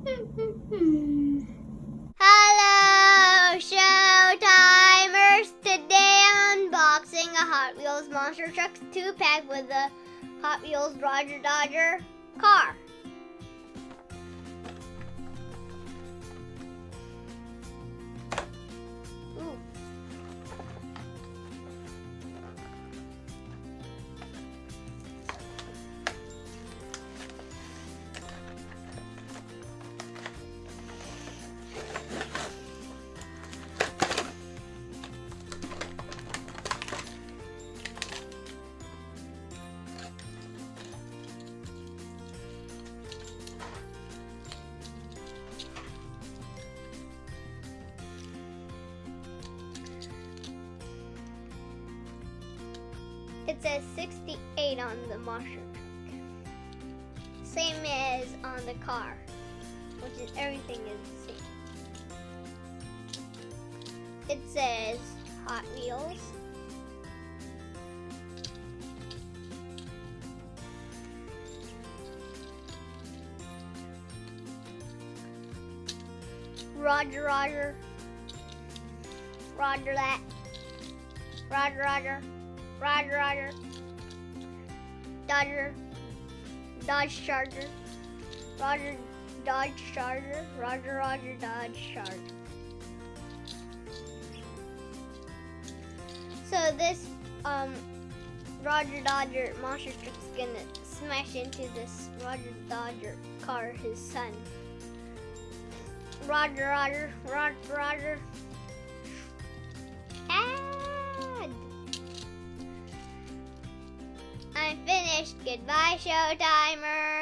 Hello, Showtimers! Today I'm unboxing a Hot Wheels Monster Trucks 2-pack with a Hot Wheels Rodger car. Ooh. It says 68 on the monster truck. Same as on the car, which is everything is the same. It says Hot Wheels. Rodger, Rodger. Rodger that. Rodger, Rodger. Rodger, Rodger. Dodger. Dodge Charger. Rodger, Dodge Charger. Rodger, Rodger, Dodge Charger. So this Rodger Dodger monster truck's gonna smash into this Rodger Dodger car, his son. Rodger, Rodger, Rodger, Rodger. I'm finished. Goodbye, Showtimers.